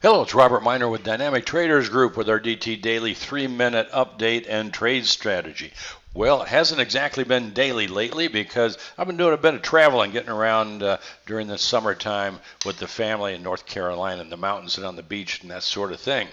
Hello, it's Robert Miner with Dynamic Traders Group with our DT Daily 3-minute update and trade strategy. Well, it hasn't exactly been daily lately because I've been doing a bit of traveling, getting around during the summertime with the family in North Carolina and the mountains and on the beach and that sort of thing.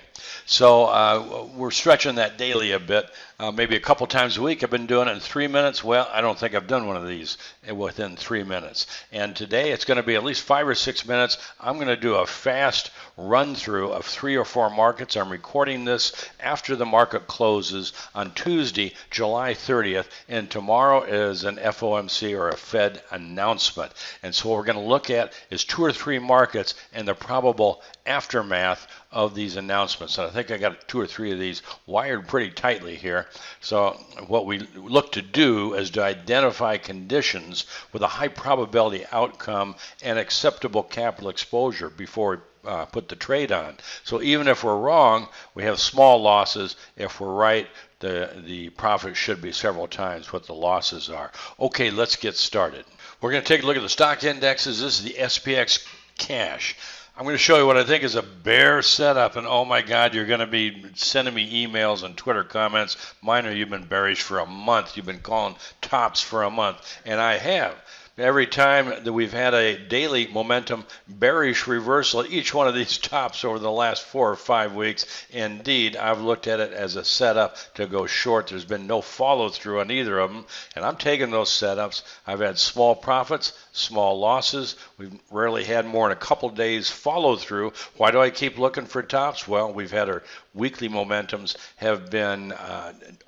So we're stretching that daily a bit. Maybe a couple times a week. I've been doing it in 3 minutes. Well, I don't think I've done one of these within 3 minutes. And today it's going to be at least 5 or 6 minutes. I'm going to do a fast run through of 3 or 4 markets. I'm recording this after the market closes on Tuesday, July 30th, and tomorrow is an FOMC or a Fed announcement. And so what we're going to look at is 2 or 3 markets and the probable aftermath of these announcements. And I think I got 2 or 3 of these wired pretty tightly here. So what we look to do is to identify conditions with a high probability outcome and acceptable capital exposure before we put the trade on. So even if we're wrong, we have small losses. If we're right, the profit should be several times what the losses are. Okay, let's get started. We're going to take a look at the stock indexes. This is the SPX cash. I'm going to show you what I think is a bear setup, and oh my God, you're going to be sending me emails and Twitter comments. Miner, you've been bearish for a month. You've been calling tops for a month, and I have. Every time that we've had a daily momentum bearish reversal, each one of these tops over the last 4 or 5 weeks, indeed, I've looked at it as a setup to go short. There's been no follow through on either of them, and I'm taking those setups. I've had small profits, small losses. We've rarely had more than a couple days follow through. Why do I keep looking for tops? Well, we've had our weekly momentums have been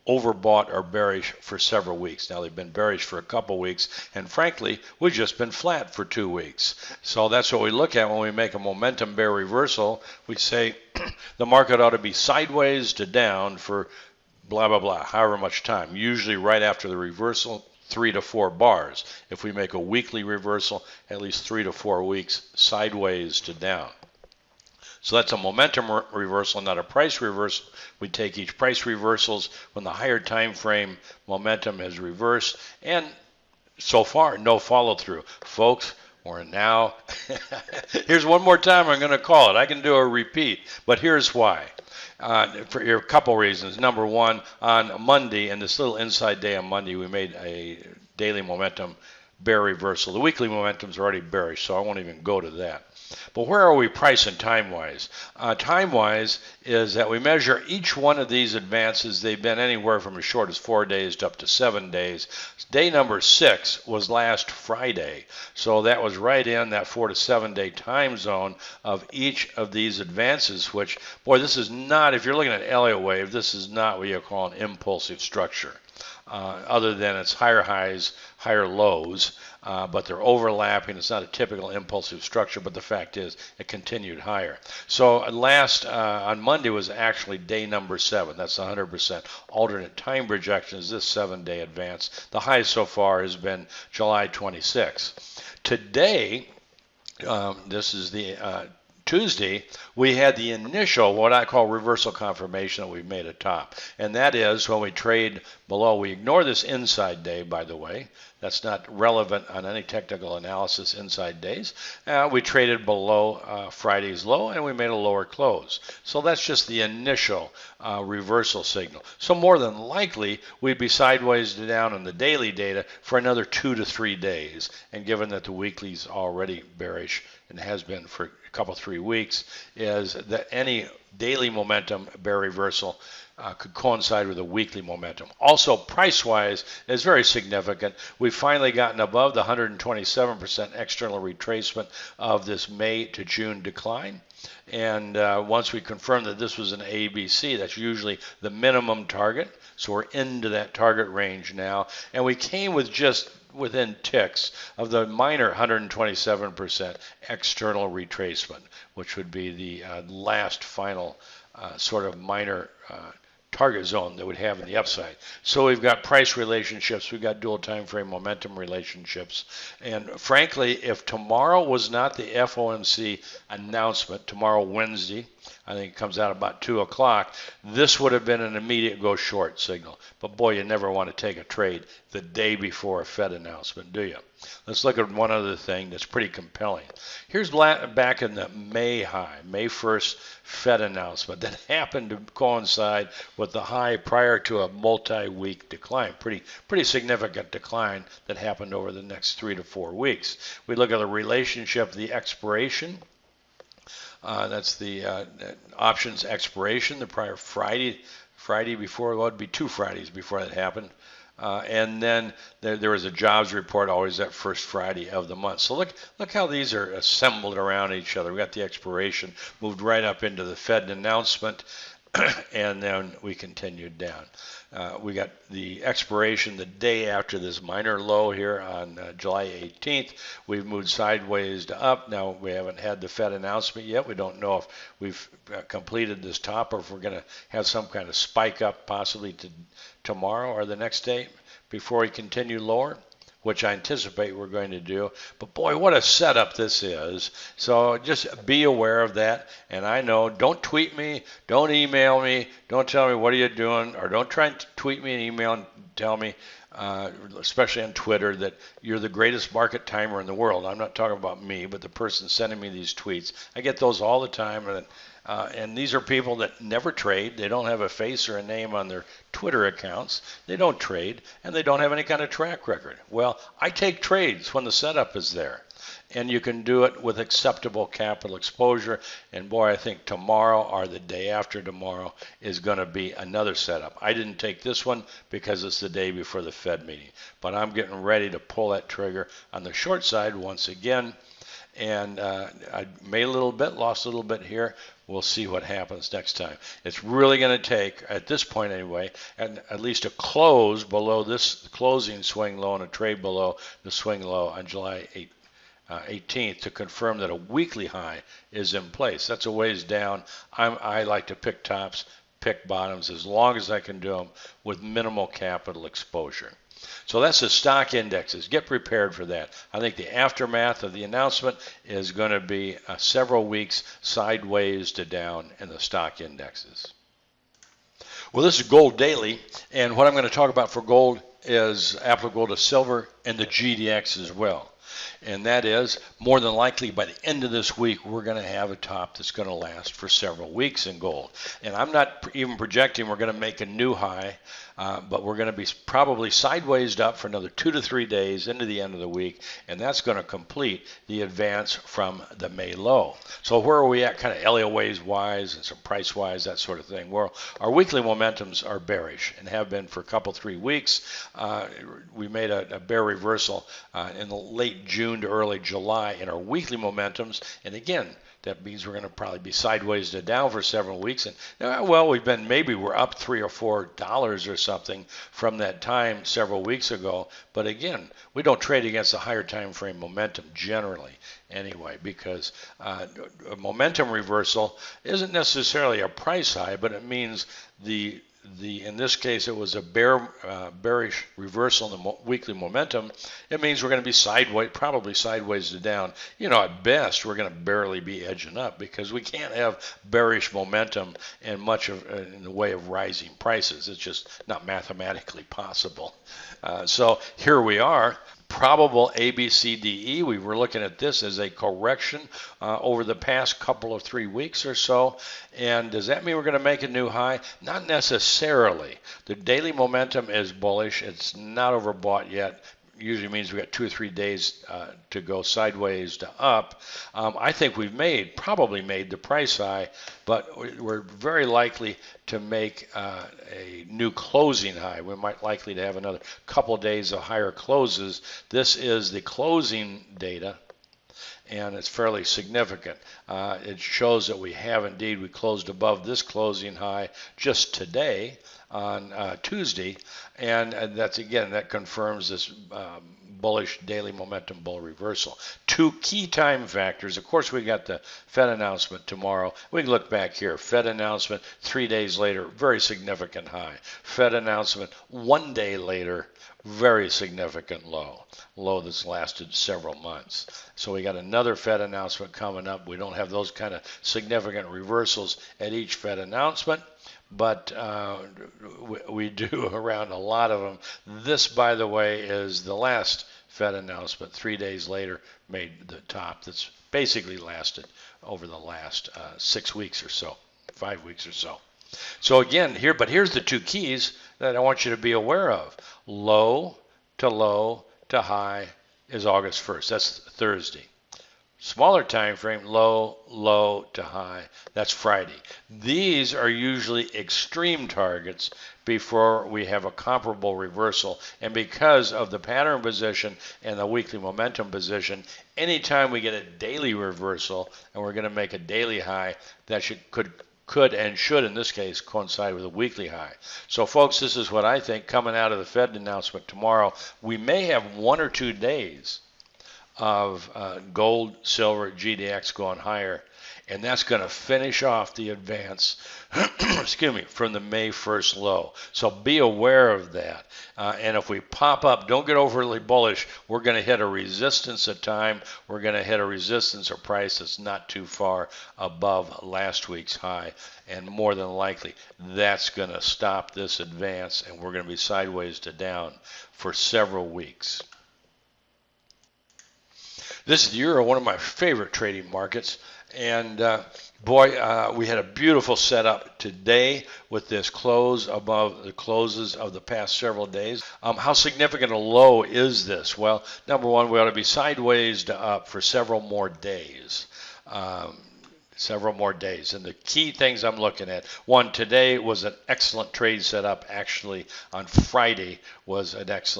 overbought or bearish for several weeks. Now they've been bearish for a couple weeks, and frankly, we've just been flat for 2 weeks. So that's what we look at when we make a momentum bear reversal. We say the market ought to be sideways to down for blah, blah, blah, however much time, usually right after the reversal. 3 to 4 bars. If we make a weekly reversal, at least 3 to 4 weeks sideways to down. So that's a momentum reversal, not a price reversal. We take each price reversals when the higher time frame momentum has reversed, and so far, no follow through. Folks, we're now, here's one more time I'm going to call it. I can do a repeat, but here's why. For a couple reasons. Number one, on Monday, and this little inside day on Monday, we made a daily momentum bear reversal. The weekly momentum's already bearish, so I won't even go to that. But where are we pricing time-wise? Time-wise is that we measure each one of these advances. They've been anywhere from as short as 4 days to up to 7 days. Day number 6 was last Friday. So that was right in that 4 to 7 day time zone of each of these advances, which, boy, this is not, if you're looking at Elliott wave, this is not what you call an impulsive structure. Other than it's higher highs, higher lows, but they're overlapping. It's not a typical impulsive structure, but the fact is it continued higher. So last on Monday was actually day number 7. That's 100% alternate time projection is this 7-day advance. The high so far has been July 26. Today, this is the Tuesday, we had the initial, what I call reversal confirmation that we've made a top. And that is when we trade below, we ignore this inside day, by the way. That's not relevant on any technical analysis inside days. We traded below Friday's low and we made a lower close. So that's just the initial reversal signal. So more than likely, we'd be sideways to down in the daily data for another 2 to 3 days. And given that the weekly's already bearish and has been for a couple, 3 weeks, is that any daily momentum bear reversal could coincide with a weekly momentum. Also, price-wise, is very significant. We've finally gotten above the 127% external retracement of this May to June decline. And once we confirm that this was an ABC, that's usually the minimum target. So we're into that target range now. And we came with just within ticks of the minor 127% external retracement, which would be the last final sort of minor target zone that would have in the upside. So we've got price relationships, we've got dual time frame momentum relationships, and frankly, if tomorrow was not the FOMC announcement, tomorrow Wednesday, I think it comes out about 2 o'clock, this would have been an immediate go short signal. But boy, you never want to take a trade the day before a Fed announcement, do you? Let's look at one other thing that's pretty compelling. Here's back in the May high, May 1st Fed announcement that happened to coincide with the high prior to a multi-week decline, pretty significant decline that happened over the next 3 to 4 weeks. We look at the relationship of the expiration. That's the options expiration, the prior Friday before, well, it would be 2 Fridays before that happened. And then there was a jobs report always that first Friday of the month. So look how these are assembled around each other. We got the expiration, moved right up into the Fed announcement, and then we continued down. We got the expiration the day after this minor low here on July 18th. We've moved sideways to up. Now, we haven't had the Fed announcement yet. We don't know if we've completed this top or if we're going to have some kind of spike up possibly to tomorrow or the next day before we continue lower, which I anticipate we're going to do. But boy, what a setup this is. So just be aware of that. And I know, don't tweet me, don't email me, don't tell me what are you doing, or don't try and tweet me and email and tell me, especially on Twitter, that you're the greatest market timer in the world. I'm not talking about me, but the person sending me these tweets. I get those all the time. And these are people that never trade. They don't have a face or a name on their Twitter accounts. They don't trade, and they don't have any kind of track record. Well, I take trades when the setup is there, and you can do it with acceptable capital exposure. And boy, I think tomorrow or the day after tomorrow is going to be another setup. I didn't take this one because it's the day before the Fed meeting, but I'm getting ready to pull that trigger on the short side once again. And I made a little bit, lost a little bit here. We'll see what happens next time. It's really going to take, at this point anyway, at least a close below this closing swing low and a trade below the swing low on July 18th to confirm that a weekly high is in place. That's a ways down. I like to pick tops, pick bottoms as long as I can do them with minimal capital exposure. So that's the stock indexes. Get prepared for that. I think the aftermath of the announcement is going to be several weeks sideways to down in the stock indexes. Well, this is Gold Daily, and what I'm going to talk about for gold is applicable to silver and the GDX as well. And that is, more than likely by the end of this week, we're going to have a top that's going to last for several weeks in gold. And I'm not even projecting we're going to make a new high, but we're going to be probably sideways up for another 2 to 3 days into the end of the week, and that's going to complete the advance from the May low. So where are we at kind of Elliott wise and some price wise, that sort of thing? Well, our weekly momentums are bearish and have been for a couple, 3 weeks. We made a bear reversal in the late June to early July in our weekly momentums, and again, that means we're going to probably be sideways to down for several weeks. And well, we're up $3 or $4 or something from that time several weeks ago. But again, we don't trade against a higher time frame momentum generally anyway, because a momentum reversal isn't necessarily a price high, but it means in this case, it was a bearish reversal in the weekly momentum. It means we're going to be probably sideways to down. At best, we're going to barely be edging up because we can't have bearish momentum and much in the way of rising prices. It's just not mathematically possible. So here we are. Probable ABCDE. We were looking at this as a correction over the past couple of 3 weeks or so. And does that mean we're going to make a new high? Not necessarily. The daily momentum is bullish. It's not overbought yet. Usually means we got 2 or 3 days to go sideways to up. I think we've probably made the price high, but we're very likely to make a new closing high. We're likely to have another couple days of higher closes. This is the closing data, and it's fairly significant. It shows that we closed above this closing high just today on Tuesday, and that confirms this bullish daily momentum bull reversal. 2 key time factors. Of course, we got the Fed announcement tomorrow. We can look back here. Fed announcement 3 days later, very significant high. Fed announcement 1 day later, very significant low that's lasted several months. So we got another Fed announcement coming up. We don't have those kind of significant reversals at each Fed announcement, but we do around a lot of them. This, by the way, is the last Fed announcement. 3 days later, made the top. That's basically lasted over the last 6 weeks or so, 5 weeks or so. So again, here's the two keys that I want you to be aware of. Low to high is August 1st. That's Thursday. Smaller time frame, low to high, that's Friday. These are usually extreme targets before we have a comparable reversal. And because of the pattern position and the weekly momentum position, anytime we get a daily reversal and we're going to make a daily high, that could and should, in this case, coincide with a weekly high. So, folks, this is what I think coming out of the Fed announcement tomorrow. We may have 1 or 2 days of gold, silver, GDX going higher, and that's going to finish off the advance excuse me, from the May 1st low. So be aware of that. And if we pop up, don't get overly bullish. We're going to hit a resistance at time. We're going to hit a resistance or price that's not too far above last week's high. And more than likely, that's going to stop this advance, and we're going to be sideways to down for several weeks. This is the Euro, one of my favorite trading markets. And boy, we had a beautiful setup today with this close above the closes of the past several days. How significant a low is this? Well, number one, we ought to be sideways to up for several more days. And the key things I'm looking at, one, today was an excellent trade setup. Actually, on Friday was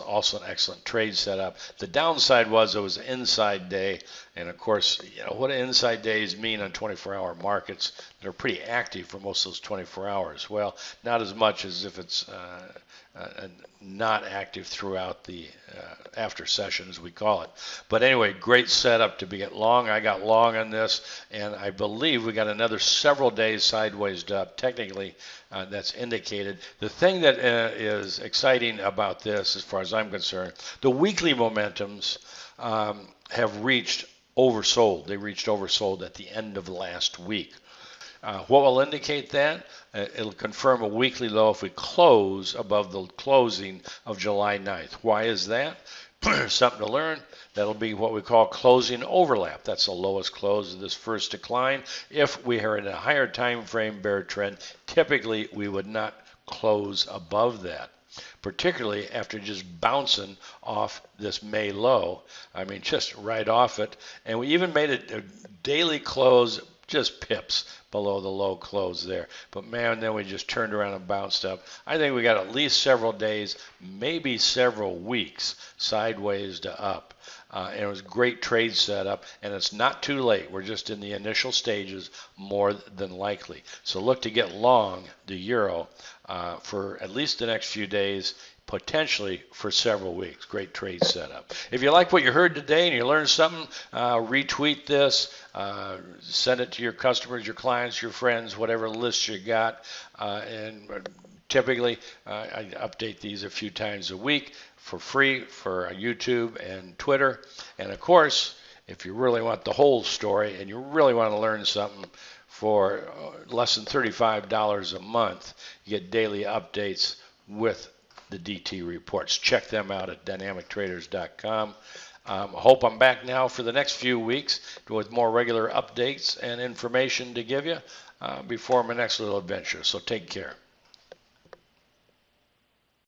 also an excellent trade setup. The downside was it was an inside day, and of course, what do inside days mean on 24-hour markets that are pretty active for most of those 24 hours? Well, not as much as if it's not active throughout the after session, as we call it. But anyway, great setup to get long. I got long on this, and I believe we got another several days sideways up. Technically, that's indicated. The thing that is exciting about this, as far as I'm concerned, the weekly momentums have reached oversold. They reached oversold at the end of last week. What will indicate that? It'll confirm a weekly low if we close above the closing of July 9th. Why is that? Something to learn. That'll be what we call closing overlap. That's the lowest close of this first decline. If we are in a higher time frame bear trend, typically we would not close above that, particularly after just bouncing off this May low. I mean, just right off it. And we even made a daily close just pips below the low close there. But man, then we just turned around and bounced up. I think we got at least several days, maybe several weeks, sideways to up. And it was a great trade setup, and it's not too late. We're just in the initial stages, more than likely. So look to get long the euro for at least the next few days, potentially for several weeks. Great trade setup. If you like what you heard today and you learned something, retweet this, send it to your customers, your clients, your friends, whatever list you got. And typically, I update these a few times a week for free for YouTube and Twitter. And of course, if you really want the whole story and you really want to learn something, for less than $35 a month, you get daily updates with the DT reports. Check them out at dynamictraders.com. Hope I'm back now for the next few weeks with more regular updates and information to give you before my next little adventure. So take care.